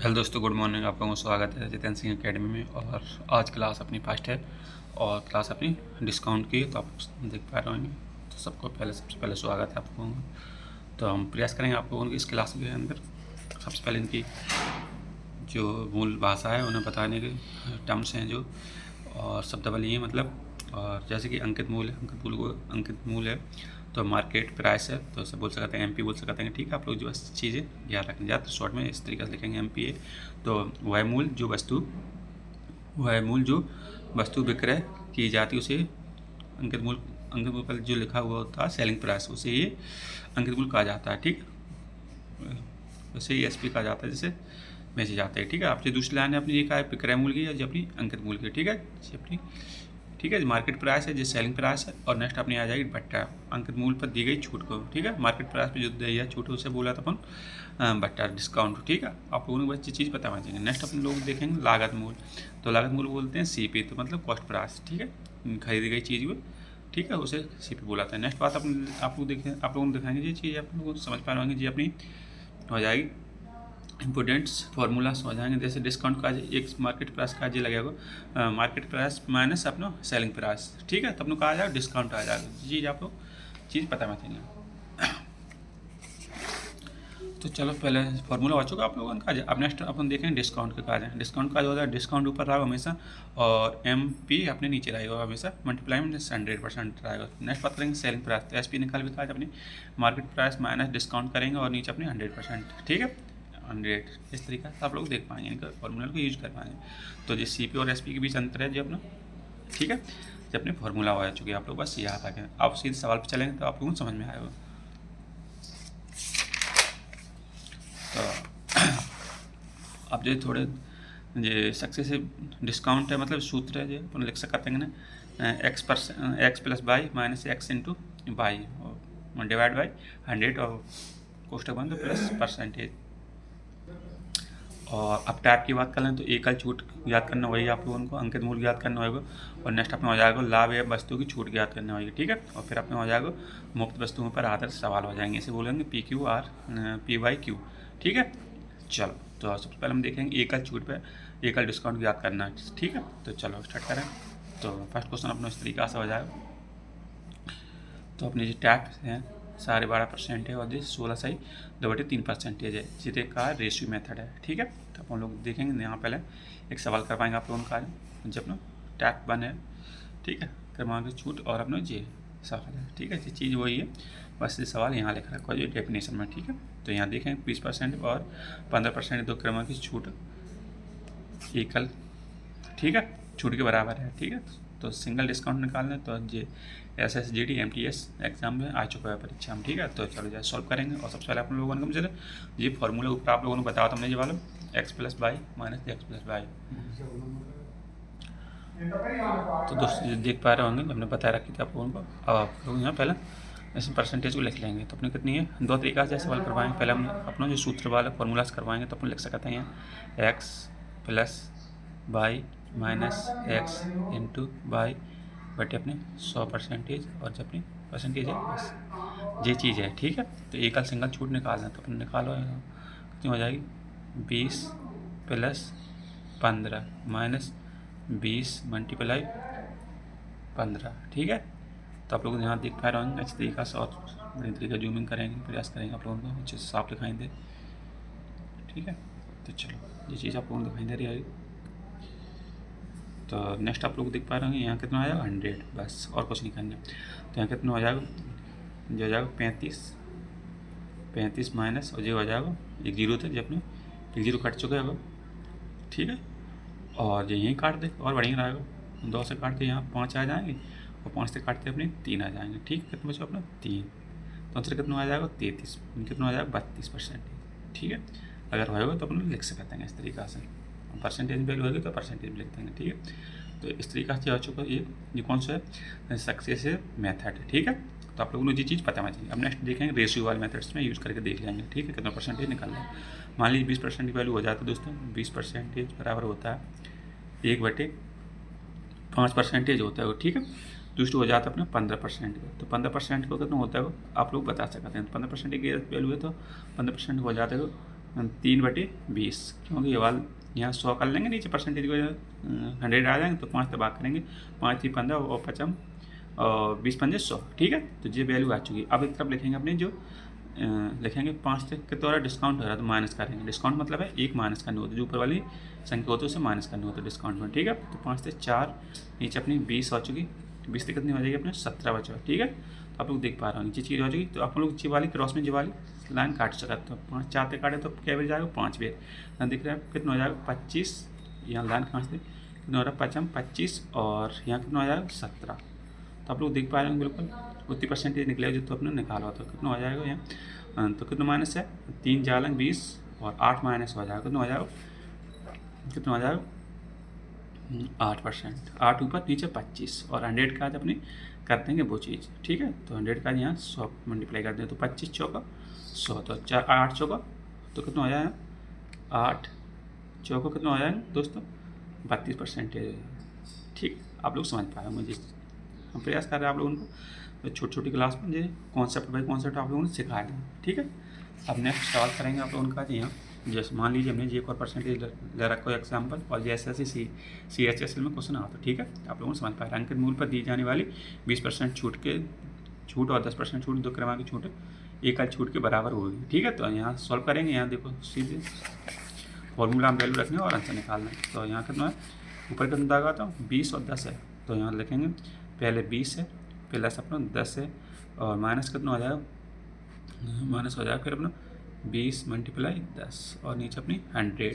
Hello दोस्तों, good morning. आप लोगों का स्वागत है जितेंद्र सिंह एकेडमी में। और आज क्लास अपनी फर्स्ट है और क्लास अपनी डिस्काउंट की है, तो आप देख पा रहे होंगे। तो सबसे पहले स्वागत है आप लोगों का। तो हम प्रयास करेंगे आप लोगों की इस क्लास के अंदर सबसे पहले इनकी जो मूल भाषा है उन्हें बताने के टर्म्स हैं जो, और शब्दावली है मतलब। और जैसे कि अंकित मूल है तो मार्केट प्राइस है, तो इसे बोल सकते हैं एमपी बोल सकते हैं। ठीक है, आप लोग जो बस चीज़ें याद रखें, ज़्यादा शॉर्ट में इस तरीके से लिखेंगे एमपी है तो वह मूल जो वस्तु विक्रय की जाती है उसे अंकित मूल पर जो लिखा हुआ होता है सेलिंग प्राइस, उसे ये अंकित मूल कहा जाता है। ठीक, उसे ये एसपी कहा जाता है जिसे बेचे जाते हैं। ठीक है, आपसे दूसरी लाइन है अपनी ये कहा है विक्रय मूल्य की, जो अपनी अंकित मूल्य की। ठीक है, ठीक है, मार्केट प्राइस है जो सेलिंग प्राइस है। और नेक्स्ट अपनी आ जाएगी भट्टा, अंकित मूल्य पर दी गई छूट को। ठीक है, मार्केट प्राइस पे जो दी है छूट उसे बोला था अपन भट्टा, डिस्काउंट। ठीक है, आप लोगों को बच्चे चीज़ पता होना चाहिए। नेक्स्ट अपन लोग देखेंगे लागत मूल्य, तो लागत मूल्य बोलते हैं सीपी, तो मतलब कॉस्ट प्राइस। ठीक है, खरीदी गई चीज़ को, ठीक है, उसे सीपी बोला था। नेक्स्ट बात अपन आप लोगों को दिखाएंगे ये चीज़ आप लोगों को समझ पा रहे होंगे जी अपनी हो जाएगी इंपोर्टेंट्स फार्मूला समझ आएंगे। जैसे डिस्काउंट का एक मार्केट प्राइस का जी लगेगा, मार्केट प्राइस माइनस अपना सेलिंग प्राइस। ठीक है, तब लोग कहा जाएगा डिस्काउंट आ जाएगा। चीज़ आप लोग चीज़ पता में चाहिए। तो चलो पहले फार्मूला हो चुका आप लोगों का। अब नेक्स्ट अपन देखेंगे डिस्काउंट का काज है। डिस्काउंट का जो होता है, डिस्काउंट ऊपर रहेगा हमेशा और एम पी अपने नीचे रहेगा हमेशा, मल्टीप्लाई में 100% रहेगा। नेक्स्ट बात करेंगे सेलिंग प्राइस, तो एस पी निकाल भी काज अपनी मार्केट प्राइस माइनस डिस्काउंट करेंगे और नीचे अपनी 100%। ठीक है, 100 इस तरीका से आप लोग देख पाएंगे, इनका फॉर्मूला को यूज कर पाएंगे। तो जो सी पी और एस पी के बीच अंतर है जो अपना, ठीक है, जो अपने फॉर्मूला हो चुके हैं आप लोग बस याद रखें। आप सीधे सवाल पर चलेंगे तो आप लोगों को समझ में आएगा। तो अब जो थोड़े ये सक्सेसिव डिस्काउंट है मतलब सूत्र है जो अपन लिख सकते हैं ना, x plus by minus x into by divide by 100 और कोष्टक बन तो प्लस परसेंटेज। और अब टाइप की बात कर लें तो एकल छूट याद करना वही आप लोगों को अंकित मूल्य याद करना होगा। और नेक्स्ट अपने हो जाएगा लाभ या वस्तु की छूट याद करना होगी। ठीक है, और फिर अपने हो जाएगा मुफ्त वस्तुओं पर आधारित सवाल हो जाएंगे, इसे बोलेंगे P Q R P Y Q. ठीक है, चलो तो सबसे पहले हम देखेंगे एकल छूट पर एकल डिस्काउंट याद करना है। ठीक है, तो चलो स्टार्ट करें। तो फर्स्ट क्वेश्चन अपना इस तरीका से हो जाएगा। तो अपने जो टैक्स हैं 12.5% है और 16 सही 2/3% है, जिसे का रेशियो मेथड है। ठीक है, तो अपन लोग देखेंगे यहाँ पहले एक सवाल कर पाएंगे आप लोगों का जब अपना टैक्स बन है। ठीक है, क्रमांक छूट और अपना ये सवाल है। ठीक है, ये चीज़ वही है, बस ये सवाल यहाँ लिख रखा है डेफिनेशन में। ठीक है, तो यहाँ देखें 20% और 15% दो क्रमांक की छूट एकल, ठीक है, छूट के बराबर है। ठीक है, तो सिंगल डिस्काउंट निकालना तो ये SSGD MTS एग्जाम में आ चुका है परीक्षा में। ठीक है, तो चलो जाए सॉल्व करेंगे। और सबसे पहले आप लोगों ने मुझे ये फॉर्मूला ऊपर आप लोगों ने बताया था हमने ये वाला x plus by minus x plus by. तो दोस्तों देख पा रहे होंगे हमने बताया रखी थी आप लोगों को। अब आप लोग यहाँ पहले ऐसे परसेंटेज को लिख लेंगे। तो अपने कितनी है, दो तरीका से सवाल करवाएंगे। पहले हम अपना जो सूत्र वाला फॉर्मूला से करवाएंगे तो अपन लिख सकते हैं यहाँ x plus by minus x into by बटे अपने 100% और जब अपनी परसेंटेज है बस ये चीज़ है। ठीक है, तो एकल सिंगल छूट निकालना तो अपन निकालो कितनी हो जाएगी 20 प्लस 15 माइनस 20 मल्टीप्लाई 15। ठीक है, तो आप लोग यहाँ देख पा रहे होंगे अच्छी तरीका से और बड़ी तरीके जूमिंग करेंगे, प्रयास करेंगे आप लोगों को अच्छे से साफ दिखाई दे। ठीक है, तो चलो ये चीज़ आप लोगों को दिखाई दे रही है। तो नेक्स्ट आप लोग देख पा रहे होंगे यहाँ कितना आ जाएगा 100, बस और कुछ नहीं करना। तो यहाँ कितना हो जाएगा, जो हो जाएगा 35 माइनस और जो हो जाएगा एक जीरो थे जब अपने एक जीरो कट चुका है। ठीक है, और ये यहीं काट दे और बढ़िया रहेगा, 2 से काटते यहाँ 5 आ जाएंगे और 5 से काटते अपने 3 आ जाएंगे। ठीक है, कितना बचा अपना 3, तो आंसर कितना आ जाएगा 33, कितना आ जाएगा 32%। ठीक है, अगर होगा तो अपन लिख सकते हैं इस तरीका से, परसेंटेज वैल्यू होगी तो परसेंटेज लिख देंगे। ठीक है, तो इस तरीका से हो चुका ये कौन सा है सक्सेसिव मेथड है। ठीक है, तो आप लोगों को ये चीज़ पता होना चाहिए। अब नेक्स्ट देखेंगे रेशियो वाले मेथड्स में यूज़ करके देख लेंगे। ठीक है, कितना परसेंटेज निकालना है। मान लीजिए 20% की वैल्यू हो जाता है दोस्तों, 20% बराबर होता है 1/5% होता है वो। ठीक है, दूसरा हो जाता है अपना 15% का, तो 15% को कितना होता है वो आप लोग बता सकते हैं। तो 15% की वैल्यू है तो 15% हो जाता है 3/20, क्योंकि ये वाला यहाँ 100 कर लेंगे, नीचे परसेंटेज को 100 आ जाएंगे तो 5 से भाग करेंगे, 5 3 15 और 5 और 20 पंजे 100, ठीक है। तो ये वैल्यू आ चुकी है। अब एक तरफ लिखेंगे अपने जो लिखेंगे 5 से कितना हो रहा है, डिस्काउंट हो रहा है तो माइनस करेंगे। डिस्काउंट मतलब है एक माइनस करनी होती है, जो ऊपर वाली संख्या होती है उसे माइनस करनी होती है डिस्काउंट में, ठीक है। तो 5 से 4 नीचे अपनी 20 हो चुकी, 20 से कितनी हो जाएगी अपने 17 बचा, ठीक है। तो आप लोग देख पा रहे हो नीचे चीज़ हो जाएगी। तो आप लोग जी वाली क्रॉस में जी वाली लाइन काट सकते हो, 5 4 से काटे तो क्या बेर जाएगा 5 बेर, यहाँ दिख रहा है कितना हो जाएगा 25, यहाँ लाइन कहाँ से कितना हो रहा है 5 25 और यहाँ कितना हो जाएगा 17। तो आप लोग देख पा रहे हैं बिल्कुल उतनी परसेंटेज निकलेगा जो तो अपने निकाला तो कितना हो जाएगा यहाँ, तो कितना माइनस है 3 4 20 और 8 माइनस हो जाएगा, कितना हो जाएगा 8%, 8 ऊपर नीचे 25 और 100 का आज अपनी कर देंगे वो चीज़, ठीक है। तो 100 का यहाँ 100 मल्टीप्लाई कर दें तो 25 चौका 100, तो 8 चौका तो कितना हो जाएगा 8 चौका कितना हो जाएगा दोस्तों 32%, ठीक। आप लोग समझ पाए मुझे, हम प्रयास कर रहे हैं आप लोगों को तो छोटी छोटी क्लास में जो कॉन्सेप्ट बाई कॉन्सेप्ट आप लोगों ने सिखा दें, ठीक है। अब नेक्स्ट सवाल करेंगे आप लोगों का यहाँ, जैसे मान लीजिए हमने जी एक और परसेंटेज ले रखा है एग्जाम्पल, और जैसे ऐसे CHSL में क्वेश्चन आता है, ठीक है। आप लोगों को समझ पाए अंकित मूल्य पर दी जाने वाली 20% छूट और 10% छूट, दो क्रमांक की छूट एक आध छूट के बराबर होगी, ठीक है। तो यहाँ सॉल्व करेंगे, यहाँ देखो सीधे फॉर्मूला हम वैल्यू रखना है और आंसर निकालना है। तो यहाँ कितना है ऊपर कितना दागा आता हूँ 20 और 10 है, तो यहाँ लिखेंगे पहले 20 है प्लस अपना 10 है और माइनस कितना हो जाएगा, माइनस हो जाएगा फिर अपना 20 मल्टीप्लाई 10 और नीचे अपनी 100।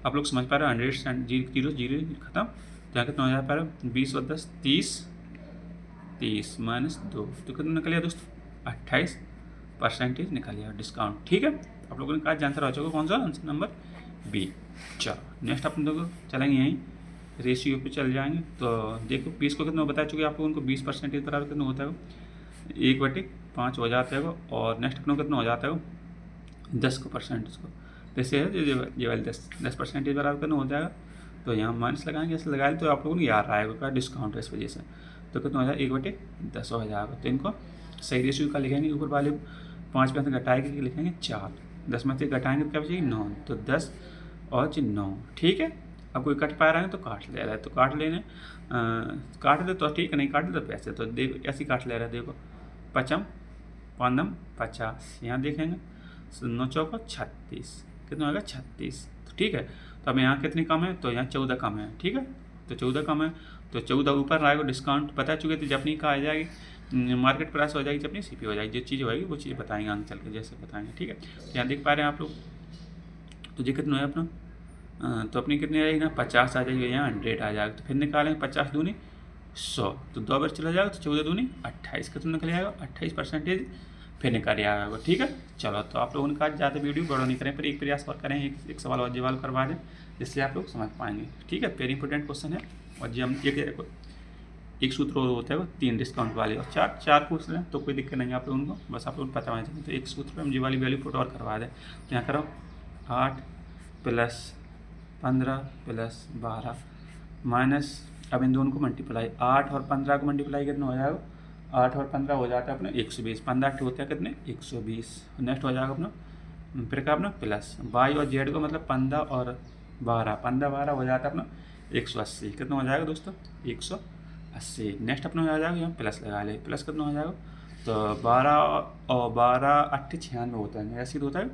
आप लोग समझ पा रहे हो 100 जीरो जीरो खत्म, तो यहाँ कितना हो जाएगा पहले 20 और 10 30 माइनस 2 तो कितना निकल गया दोस्तों 28% निकल गया डिस्काउंट, ठीक है। आप लोगों ने कहा आंसर आ चुका कौन सा आंसर नंबर बी। चलो नेक्स्ट अपन लोग चलेंगे यहीं रेशियो पे चल जाएंगे। तो देखो 20 को कितना बता चुके आप लोगों को 20% बराबर कितना होता है 1/5 हो जाता है और नेक्स्ट अपना कितना हो जाता है 10 को परसेंट इसको जैसे है ये वाली 10% बराबर कितना हो जाएगा। तो यहाँ माइनस लगाएंगे, ऐसे लगाए तो आप लोगों को याद आएगा डिस्काउंट है इस वजह से, तो कितना हो जाएगा 1/10 हो जाएगा। तो इनको सही रेशियो का लिखेंगे, ऊपर वाले 5% घटाए के लिखेंगे 4, 10 में से घटाएंगे तो क्या बचेगी 9, तो 10 और 9, ठीक है। अब कोई कट पा रहा है तो काट ले रहा है, तो काट लेने काट दे तो ठीक है, नहीं काट दे तो पैसे, तो देखो ऐसे काट ले रहा है। देखो 5 5 50, यहाँ देखेंगे 9 चौका 36, कितना होगा 36, तो ठीक है। तो अब यहाँ कितनी कम है, तो यहाँ 14 कम है, ठीक है। तो 14 कम है तो 14 ऊपर आएगा डिस्काउंट बता चुके थे, जब अपनी का आ जाएगी मार्केट प्राइस हो जाएगी, जब अपनी CP हो जाएगी, जो चीज़ होगी वो चीज़ बताएंगे आगे चल के जैसे बताएंगे, ठीक है। तो यहाँ देख पा रहे हैं आप लोग, तो ये कितना है अपना तो अपनी कितनी आएगी ना 50 आ जाएगी, यहाँ 100 आ जाएगा। तो फिर निकालेंगे 50 दूनी 100, तो 2 बार चला जाएगा तो 14 दूनी 28, कितना निकल जाएगा 28% फिर निकल आएगा, ठीक है। चलो तो आप लोगों ने कहा ज़्यादा वीडियो बड़ा नहीं करें, पर एक प्रयास और करें, एक सवाल और जवाब करवा दें जिससे आप लोग समझ पाएंगे, ठीक है। वेरी इंपॉर्टेंट क्वेश्चन है। और जो हम एक सूत्र होता है वो 3 डिस्काउंट वाले और 4 पूछ रहे हैं तो कोई दिक्कत नहीं है आप लोगों को, बस आप लोग पता होना चाहिए। तो एक सूत्र पर हम जी वाली वैल्यू पुट और करवा दें, तो यहाँ करो 8 + 15 + 12 माइनस, अब इन दोनों को मल्टीप्लाई 8 और 15 को मल्टीप्लाई कितना हो जाएगा 8 और 15 हो जाता है अपने 120, 15 होता है कितने 120, नेक्स्ट हो जाएगा अपना फिर का अपना प्लस वाई और जेड को मतलब 15 और 12 15 12 हो जाता है अपना 180, कितना हो जाएगा दोस्तों 180। नेक्स्ट अपना हो जाएगा यहाँ प्लस लगा ले, प्लस कितना हो जाएगा तो 12 और 12 8 96 होता है, ऐसी होता है।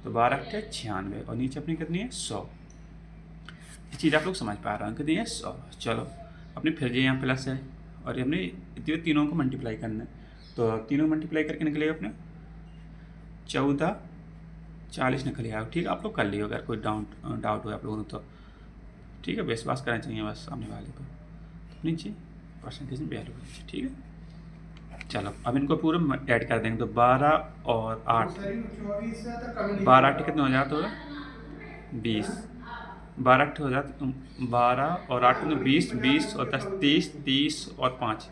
तो 12 8 96 और नीचे अपनी कितनी है 100, ये चीज़ आप लोग समझ पा रहे हैं कितनी है 100। चलो अपनी फिर ये यहाँ प्लस है और ये हमने तीनों को मल्टीप्लाई करना है, तो तीनों मल्टीप्लाई करके निकलेगा अपने 14 40 निकल आएगा, ठीक है। आप लोग कर लियो अगर कोई डाउट हो आप लोगों को तो, ठीक है। विश्वास करना चाहिए बस सामने वाले को, तो नीचे परसेंटेज में वैल्यू नीचे, ठीक है। चलो अब इनको पूरा ऐड कर देंगे, तो 12 और 8 12 8 कितने हो जाते होगा 20, 12 8 हो जाते 12 और 8 में 20 20 और 10 30 30 और 5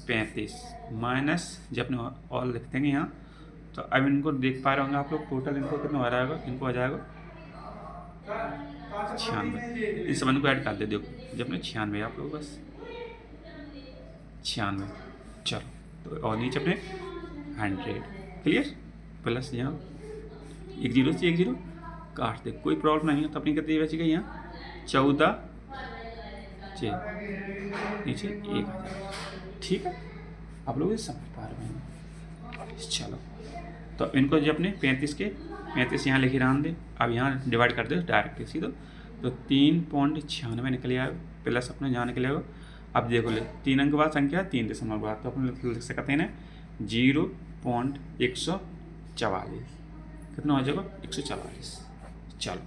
35 माइनस जब अपने और लिख देंगे यहाँ। तो अब इनको देख पा रहे होंगे आप लोग टोटल इनको कितना हो जाएगा, इनको हो जाएगा 96, इस संबंध को ऐड कर दे देखो जब अपने 96 आप लोग बस 96। चलो तो और नीचे अपने 100 क्लियर प्लस यहाँ एक जीरो से एक जीरो काट दे, कोई प्रॉब्लम नहीं है। तो अपनी कितनी बची गई यहाँ 14 नीचे 1,000। ठीक है, आप लोग ये समझ पा रहे हैं। चलो तो इनको जो अपने 35 यहाँ लिखे रहने दे। अब यहाँ डिवाइड कर दे डायरेक्ट सीधा, तो 3.96 निकल आएगा प्लस अपने यहाँ निकल आएगा। अब देखो ले 3 अंक बाद संख्या 3 दशमलव बाद, तो अपने लिख सकते हैं ना 0.144। कितना हो जाएगा 144। चलो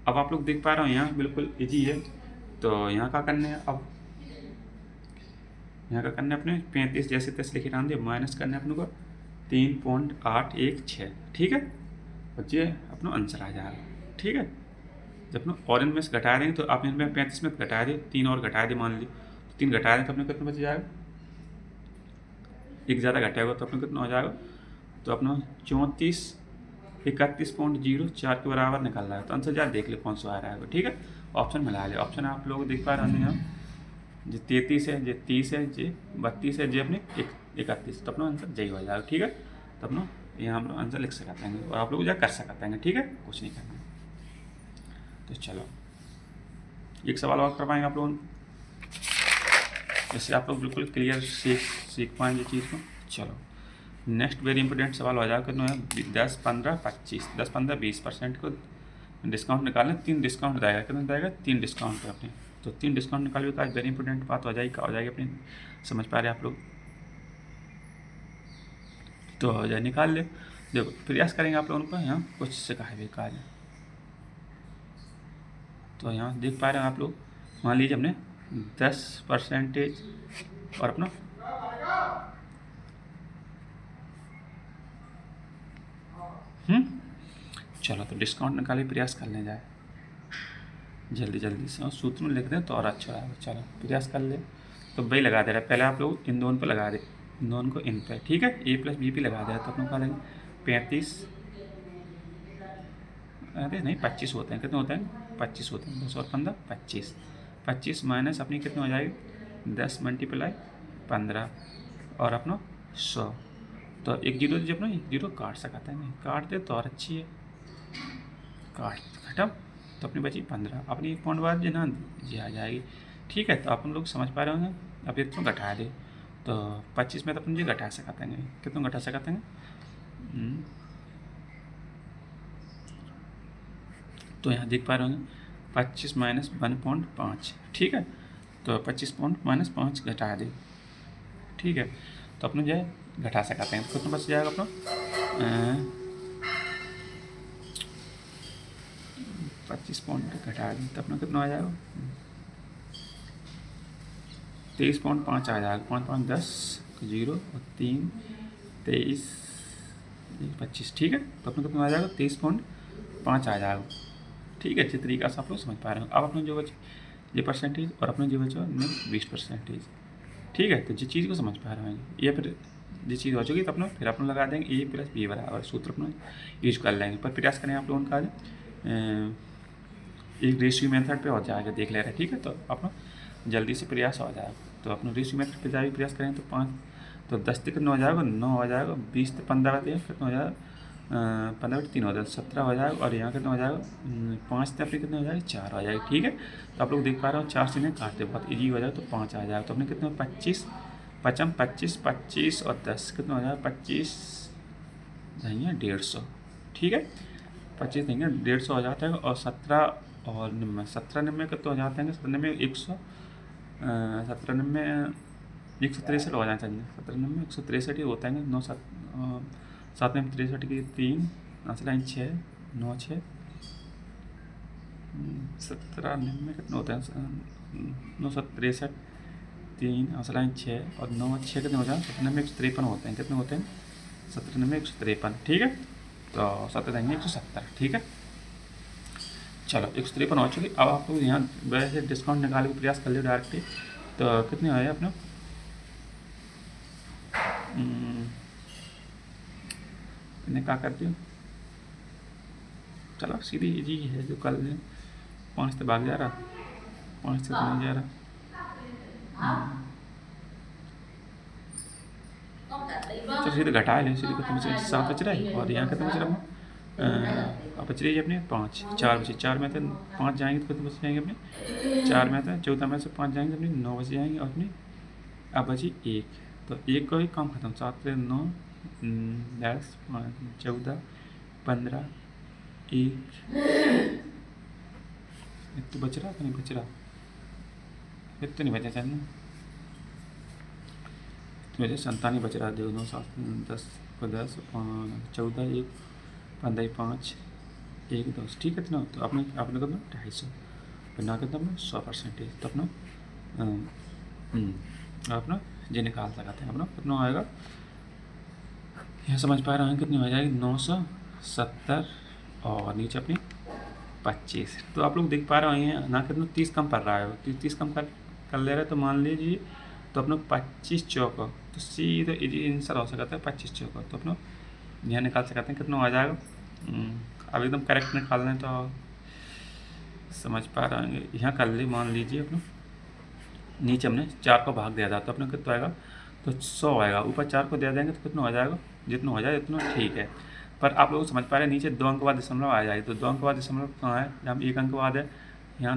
अब आप लोग देख पा रहे हो यहाँ बिल्कुल इजी है। तो यहाँ क्या करना है, अब यहाँ का करना है अपने 35 जैसे तैसे लिखे रहने दे, माइनस करना है अपने को 3.816। ठीक है, और ये अपना आंसर आ जाएगा। ठीक है, जब अपना और इनमें से घटा देंगे तो आप इनमें 35 में घटा दे, 3 और घटा दे, मान ली तो 3 घटा दें तो अपने कितना बच जाएगा, एक ज़्यादा घटाएगा तो अपने कितना हो जाएगा, तो अपना 31.04 के बराबर निकल रहा है। तो आंसर ज़्यादा देख ले कौन सा आ रहा है। ठीक है, ऑप्शन मिला ले। ऑप्शन आप लोग देख पा रहे हैं यहाँ जो 33 है, जो 30 है, जो 32 है, जो अपने 31, तो अपना आंसर यही हो जाएगा। ठीक है, तो अपना यहाँ हम लोग आंसर लिख सकते हैं और आप लोग जा कर सकते हैं। ठीक है, कुछ नहीं करना। तो चलो एक सवाल और करवाएंगे आप लोगों, इससे आप लोग बिल्कुल क्लियर सीख पाएंगे चीज़ को। चलो नेक्स्ट वेरी इंपॉर्टेंट सवाल हो जाएगा कितना है 10, 15, 25, 10, 15, 20% को डिस्काउंट निकालना। 3 डिस्काउंट रहेगा, कितना रहेगा 3 डिस्काउंट है अपने। तो 3 डिस्काउंट निकालिए तो आज वेरी इंपॉर्टेंट बात हो जाएगी। क्या हो जाएगी अपनी, समझ पा रहे आप लोग, तो हो जाए निकाल ले। देखो प्रयास करेंगे आप लोगों को यहाँ कुछ सिखा है बेकार है। तो यहाँ देख पा रहे हैं आप लोग, मान लीजिए हमने 10% और अपना चलो तो डिस्काउंट निकाले, प्रयास कर ले जाए जल्दी जल्दी से, और सूत्र में लिख दें तो और अच्छा रहेगा। चलो प्रयास कर ले। तो वही लगा दे रहा है, पहले आप लोग इन दोनों पर लगा दे, इन दोनों को इन पे। ठीक है, a + b पे लगा दे तो अपना क्या लेंगे 35, अरे नहीं 25 होते हैं, कितने होते हैं 25 होते हैं, 10 और 15 25, 25 माइनस अपनी कितने हो जाएगी 10 × 15 और अपना 100। तो एक जीरो जब ना एक जीरो काट सकता है, नहीं काट दे तो और अच्छी है, काट खत्म। तो अपनी बची 15, अपनी 1 पॉइंट बाद जो ना जी आ जाएगी। ठीक है, तो अपन लोग समझ पा रहे होंगे। अब ये तो घटा दे, तो 25 में तो अपन जी घटा सकते हैं, कितना घटा सकते हैं, तो यहाँ देख पा रहे होंगे 25 माइनस 1.5। ठीक है, तो 25 घटा दे। ठीक है, तो अपने जो है घटा सकते हैं, तो कितना बच जाएगा अपना 25 पॉइंट घटा दें तो अपना कितना आ जाएगा 23.5 आ जाएगा। 5 10 0 और 3 23 25। ठीक है, तो अपना कितना आ जाएगा 23.5 आ जाएगा। ठीक है, अच्छी तरीके से आप लोग समझ पा रहे हो। अब अपने जो बचे ये परसेंटेज और अपने जो बचे 20%। ठीक है, तो जिस चीज़ को समझ पा रहे हैं ये फिर जिस चीज़ हो चुकी तो अपना फिर अपन लगा देंगे a + b बराबर सूत्र अपना यूज कर लेंगे। पर प्रयास करें आप लोगों का एक रेशियो मेथड पे हो जाएगा, देख ले रहे हैं। ठीक है, तो अपना जल्दी से प्रयास हो जाएगा। तो अपना रेशियो मेथड पे जाके प्रयास करें तो 5 तो 10 से कितना हो जाएगा 9 हो जाएगा, 20 से 15 कितना हो जाएगा 15/3 हो जाएगा 17 हो जाएगा, और यहाँ कितना हो जाएगा 5 से अपने कितना हो जाएगा 4 हो जाएगा। ठीक है, तो आप लोग देख पा रहे हो 4 से नहीं काटते बहुत ईजी हो जाएगा, तो 5 आ जाएगा। तो अपने कितना 25 25 और 10 कितना हो जाएगा 25 देंगे 150। ठीक है, 25 देंगे 150 हो जाता है, और 17 और 90 17 90 कितना हो जाते हैं 17 90 100 17 90 163 हो जाना चाहिए। 17 90 163 ही होता है 9 7 7 में 63 की 3 लाइन 6 9 6 17 90 कितना होता है 963 3 लाइन 6 और 9 6 कितने हो जाए 17 में 153 होते हैं, कितने होते हैं 17 में 153। ठीक है, तो 17 देंगे 170। ठीक है, चलो 153 हो चुकी। अब आप लोग यहाँ वैसे डिस्काउंट निकालने का प्रयास कर लियो डायरेक्टली, तो कितने आए अपने इन्हें क्या करती हूँ, चलो सीधी इजी है जो कल 5 से भाग जा रहा 5 से तो नहीं जा रहा। चलो सीधे घटा लें, सीधे कितना बच रहा 7 बच रहा है, और यहाँ कितना बच रहा अब बच रही है अपने 5, 4 बचे, 4 में से 5 जाएंगे तो कितने बच जाएंगे अपने 4 में से 14 में से 5 जाएंगे तो अपने 9 बच जाएंगे और अपने अब बची 1, तो 1 का ही काम खत्म, 7 से 9 10 5 14 15 1 इतना बच रहा तो नहीं बच रहा, इतना नहीं बचा चाहिए, मुझे 97 बच रहा है, 2 9 7 10 10 14 1 15 5 1 10, ठीक है। इतना तो आपने कितना 250 ना कितना अपना 100%, तो अपना अपना ये निकाल सकते हैं, अपना कितना आएगा यहाँ समझ पा रहे हैं, कितनी हो जाएगी 970 और नीचे अपनी 25। तो आप लोग देख पा रहे हैं ना कितना 30 कम पड़ रहा है, 30 कम कर ले रहे हैं, तो मान लीजिए तो अपना 25 चौका तो सीधा आंसर हो सकता है 25 चौका, तो अपना यहाँ निकाल सकते हैं कितना आ जाएगा। अब एकदम करेक्ट निकाल लें तो समझ पा रहे हैं, यहाँ कर ले, मान लीजिए अपना नीचे हमने 4 को भाग दिया था तो अपना कितना आएगा तो 100 आएगा, ऊपर 4 को दे देंगे तो कितना हो जाएगा, जितना हो जाए उतना ठीक है। पर आप लोग समझ पा रहे हैं नीचे 2 अंक बाद दशमलव आ जाएगी, तो 2 अंक बाद दशमलव कहाँ है, जहाँ 1 अंक बाद है, यहाँ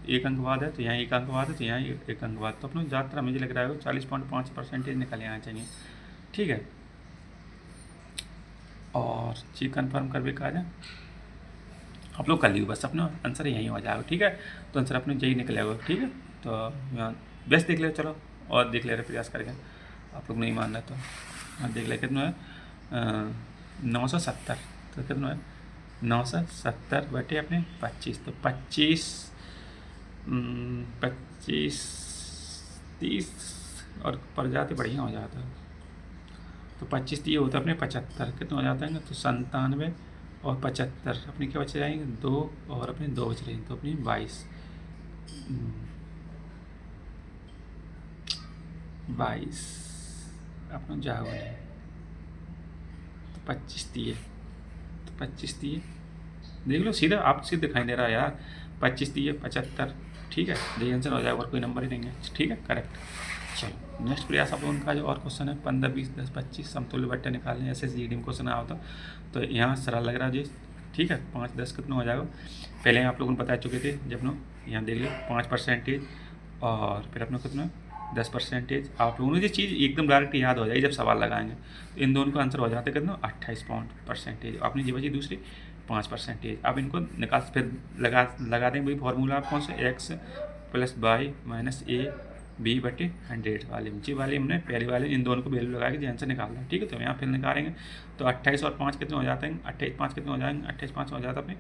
1 अंक बाद है, तो यहाँ 1 अंक बाद है, तो यहाँ 1 अंक बाद, तो अपना ज़्यादातर मुझे लग रहा है 40.5% निकल आना चाहिए, ठीक है। और चीज कन्फर्म कर भी कहा जाए आप लोग कर लीजिए, बस अपना आंसर यही हो जाएगा, ठीक है। तो आंसर अपने यही निकलेगा, ठीक है। तो यहाँ बेस्ट देख ले, चलो और देख ले रहे प्रयास करके, आप लोग नहीं मान रहे तो देख ले कितना है 970, तो कितना है 970 बटे अपने 25, तो 25 25 30 और पर जाते बढ़िया हो जाता है, तो 25 ये होता है अपने 75, कितना हो जाता है ना, तो 97 और 75 अपने क्या बच जाएंगे 2 और अपने 2 बच रहे हैं, तो अपनी 22 अपना जाओ है, तो 25 दिए, तो 25 दिए देख लो सीधा आप सीधे दिखाई दे रहा है यार, 25 दिए 75, ठीक है, यही आंसर हो जाएगा और कोई नंबर ही नहीं है, ठीक है करेक्ट। चलो नेक्स्ट प्रयास आप लोगों का जो और क्वेश्चन है 15 20 10 25 समतुल्य बट्टे निकालने, ऐसे जीडी में क्वेश्चन आया होता तो यहाँ सरल लग रहा है जी, ठीक है। 5 10 कितना हो जाएगा, पहले आप लोगों ने बता चुके थे जब नो यहाँ देख लिया 5% और फिर अपना कितना 10%, आप लोगों ने ये चीज़ एकदम डायरेक्ट याद हो जाएगी जब सवाल लगाएंगे, तो इन दोनों का आंसर हो जाता है कितना 28%, आपने जी बची दूसरी 5%। अब इनको निकाल फिर लगा देंगे वही फॉर्मूला आप कौन से x + y - a b बटे 100 वाले जी वाले हमने पहले वाले इन दोनों को वैल्यू लगा के आंसर निकालना है, ठीक है। तो यहाँ फिर निकालेंगे तो 28 और 5 कितने हो जाते हैं, 28 5 कितने हो जाएंगे, 28 5 हो जाता है अपने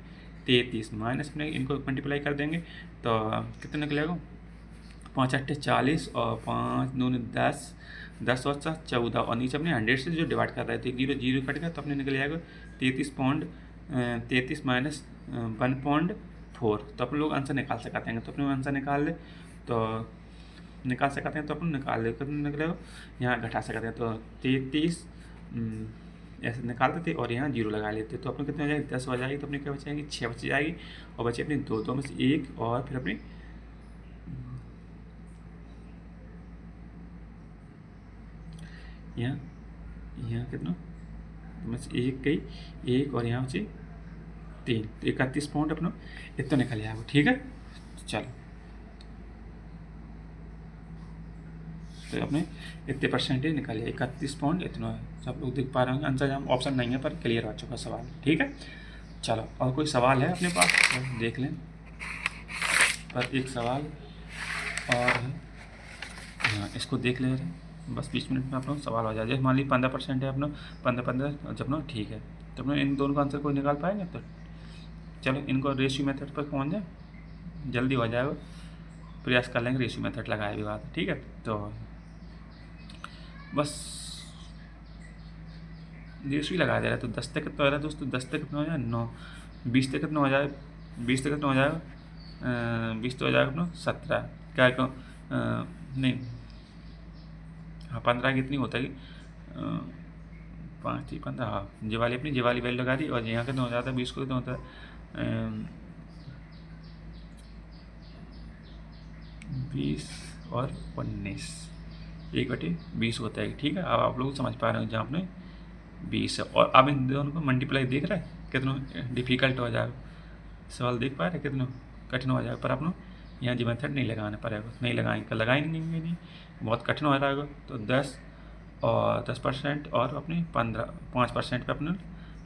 33 माइनस में इनको मल्टीप्लाई कर देंगे तो कितने निकलेगा 5 8 40 और 5 2 10 10 और 7 14 और नीचे अपने 100 से जो डिवाइड कर रहे थे 0 0 कट गया तो अपने निकल जाएगा 33 माइनस 1.4, तो अपन लोग आंसर निकाल सकते हैं, तो अपने आंसर निकाल ले तो निकाल सकते हैं, तो अपन निकाल ले कितने निकलेगा, यहाँ घटा सकते हैं तो 33 ऐसे निकालते थे और यहाँ 0 लगा लेते, तो अपने कितने हो जाएगी 10 हो जाएगी, तो अपने क्या बचेगी 6 बच जाएगी और बचे अपनी 2 में से 1 और फिर अपनी यहाँ कितना तो बस 1 गई 1 और यहाँ बची 3, तो 31 पॉइंट अपना इतना निकल जाएगा, ठीक है। चलो तो अपने इतने परसेंटेज निकल जाए 31 पॉइंट इतना है, सब लोग देख पा रहे होंगे आंसर यहाँ ऑप्शन नहीं है पर क्लियर हो चुका सवाल, ठीक है। चलो और कोई सवाल है अपने पास तो देख लें, पर एक सवाल और है, हाँ इसको देख ले रहे हैं बस 20 मिनट में आप लोग सवाल हो जाए, जैसे मान लीजिए 15% है अपना 15 जब ना ठीक है, तो अपने इन दोनों का आंसर कोई निकाल पाएंगे, तो चलो इनको रेशियो मेथड पर पहुँच जाए जल्दी हो जाएगा, प्रयास कर लेंगे रेशियो मेथड लगाए भी बात, ठीक है। तो बस रेशियो लगा दे रहा है, तो 10 तक कितना हो रहा है दोस्तों, 10 तक कितना हो जाए 9, 20 तक कितना हो जाए 20 तक कितना हो जाएगा 20 तो हो जाएगा अपना 17 क्या कहूँ नहीं हाँ 15 कितनी होता है 5 3 15 हाँ जीवाली अपनी जीवाली वैल्यू लगा दी, और यहाँ कितना हो जाता है 20 को कितना होता है 20 और 19 1/20 होता है, ठीक है। अब आप लोग समझ पा रहे हो जहाँ आपने 20 है, और अब इन दोनों को मल्टीप्लाई देख रहे हैं कितना डिफ़िकल्ट हो जाएगा। सवाल देख पा रहे कितना कठिन हो जाएगा, पर आप यहाँ जी मेथड नहीं लगाना पड़ेगा, नहीं लगाएंगे नहीं, बहुत कठिन हो जाएगा। तो 10 और 10% और अपने 5% पे अपने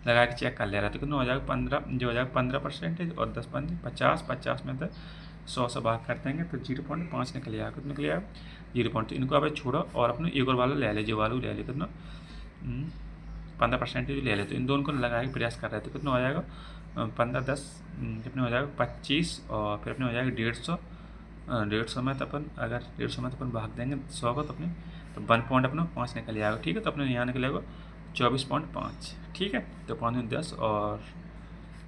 लगा के चेक कर ले रहा है, तो कितना हो जाएगा 15, जो हो जाएगा 15% और 10 15 50 में तो 100 से भाग कर देंगे तो 0.5 निकल जाएगा। कितना निकल जाएगा 0. तो इनको अब छोड़ो और अपने एक और वाला ले ले, जो वालू ले ले कितना 15% ले ले, तो इन दोनों को लगा के प्रयास कर रहे थे। कितना हो जाएगा 15 10 अपने हो जाएगा 25 और फिर अपने हो जाएगा 150 में तो अपन अगर 150 में तो अपन भाग देंगे 100 को, तो अपने तो 1.5 निकल जाएगा। ठीक है, तो अपने यहाँ निकलेगा 24.5। ठीक है, तो 5 10 और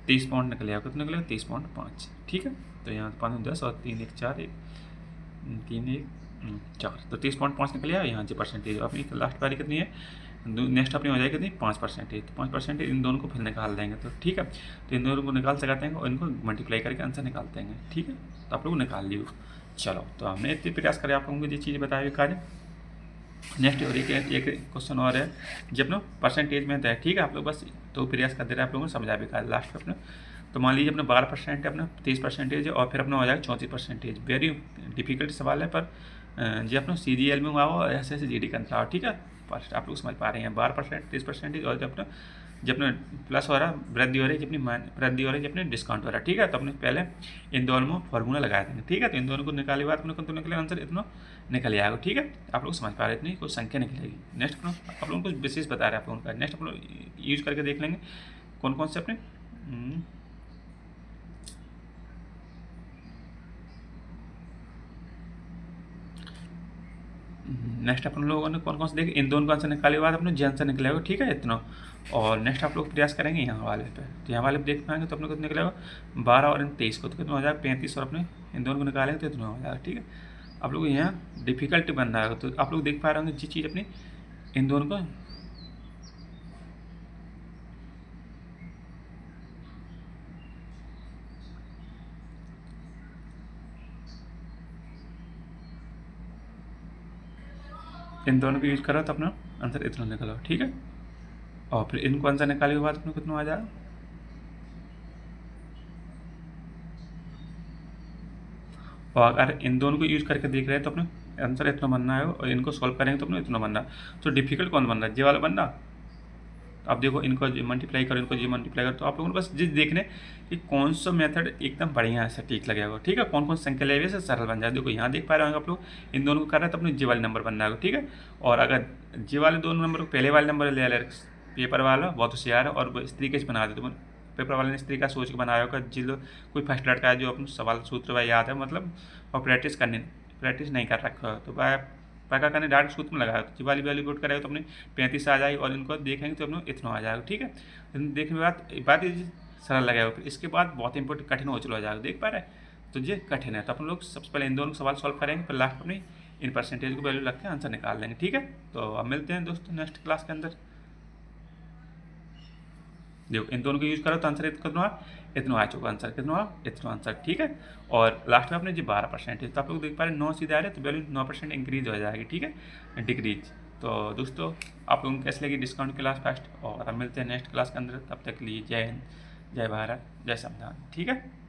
30 पॉइंट निकल जाएगा। कितना निकलेगा 30.5। ठीक है, तो यहाँ 5 10 और 3 1 4 3 1 4, तो 30.5 निकल जाएगा। यहाँ से परसेंटेज अपनी लास्ट वाली कितनी है, नेक्स्ट अपनी हो जाएगी कितनी 5%। तो 5% इन दोनों को फिर निकाल देंगे। तो ठीक है, तो इन दोनों को निकाल सकाते हैं और इनको मल्टीप्लाई करके आंसर निकालते हैं। ठीक है, तो आप लोग निकाल लियो। चलो, तो हमने इतने प्रयास करें आप लोगों को ये चीज़ बताया कार्य। नेक्स्ट और एक क्वेश्चन और है जब ना परसेंटेज में है। ठीक है, आप लोग बस तो प्रयास कर दे रहे हैं, आप लोगों को समझा भी कर लास्ट में अपना। तो मान लीजिए अपना 12% है, अपना 30% है और फिर अपना हो जाएगा 34%। वेरी डिफिकल्ट सवाल है, पर जी अपना CGL में हुआ हो ऐसे GD का अंतर। ठीक है, फर्स्ट आप लोग समझ पा रहे हैं 12% 30% और जब अपना प्लस हो रहा है वृद्धि हो रही है, वृद्धि हो रही है, अपने डिस्काउंट हो रहा है। ठीक है, तो अपने पहले इन दोनों में फॉर्मूला लगा देंगे। ठीक है, तो इन दोनों को निकाले बाद अपने को निकले आंसर इतना निकल जाएगा। ठीक है, आप लोग समझ पा रहे इतनी कोई संख्या निकलेगी। नेक्स्ट आप लोगों को कुछ विशेष बता रहे हैं आप लोगों का, नेक्स्ट आप लोग यूज करके देख लेंगे कौन कौन से अपने नेक्स्ट अपन लोगों ने कौन कौन से देखे, इन दोनों का आंसर निकाले बाद अपने जे आंसर निकलेगा। ठीक है, इतना। और नेक्स्ट आप लोग प्रयास करेंगे यहाँ वाले पे, तो यहाँ वाले पे देख पाएंगे तो अपने को निकलेगा 12 और 23 को, तो कितना हो जाएगा 35 और अपने इन दोनों को निकालेंगे तो इतना हो जाएगा। ठीक है, आप लोग यहाँ डिफिकल्ट बन रहा है, तो आप लोग देख पा रहे होंगे जी चीज़ अपनी इन दोनों को यूज करो तो अपना आंसर इतना निकलो। ठीक है, और फिर इनको आंसर निकाले के बाद अपने कितना आ जाएगा और अगर इन दोनों को यूज करके देख रहे हैं तो अपने आंसर इतना बनना है और इनको सॉल्व करेंगे तो अपने इतना बनना है। तो डिफिकल्ट कौन बन रहा है, जे वाला बनना। आप देखो इनको मल्टीप्लाई करो, इनको जी मल्टीप्लाई करो, तो आप लोगों को बस जिस देखने कि कौन सा मेथड एकदम बढ़िया है सटीक लगेगा। ठीक है, कौन कौन संख्या लेवे से सरल बन जाए। देखो यहाँ देख पा रहे होंगे आप लोग इन दोनों को कर रहे हैं तो अपने जी वाले नंबर बन जाएगा। ठीक है, और अगर जी वाले दोनों नंबर को पहले वाले नंबर ले पेपर वाला बहुत होशियार है और इस तरीके से बना देते तो पेपर वाले ने इस तरीका सोच के बनाया होगा जिलो कोई फर्स्ट लड़का है जो अपना सवाल सूत्र वह याद है मतलब और प्रैक्टिस नहीं कर रखा है, तो वह पका करने डायरेक्ट सूत्र में लगाया तो जीवाली वाली गुट करेगा तो अपने 35 आ जाएगी और इनको देखेंगे तो अपने इतना आ जाएगा। ठीक है, देखने के बाद ये सरल लगेगा, फिर इसके बाद बहुत इंपॉर्टेंट कठिन हो चला जाएगा। देख पा रहे हैं तो ये कठिन है, तो अपन लोग सबसे पहले इन दोनों सवाल सॉल्व करेंगे, फिर लास्ट अपनी इन परसेंटेज को वैल्यू रख के आंसर निकाल लेंगे। ठीक है, तो अब मिलते हैं दोस्तों नेक्स्ट क्लास के अंदर। देखो इन दोनों को यूज करो तो आंसर कितना इतना आ चुका, आंसर कितना इतना आंसर। ठीक है, और लास्ट में अपने जो 12% है तो आप लोग देख पा रहे हैं 9 सीधे आ रहे हैं तो वैल्यू 9% इंक्रीज हो जाएगी। ठीक है, डिक्रीज। तो दोस्तों आप लोगों को कैसे लगी डिस्काउंट क्लास फर्स्ट, और हम मिलते हैं नेक्स्ट क्लास के अंदर। तब तक के लिए जय हिंद, जय भारत, जय संविधान। ठीक है।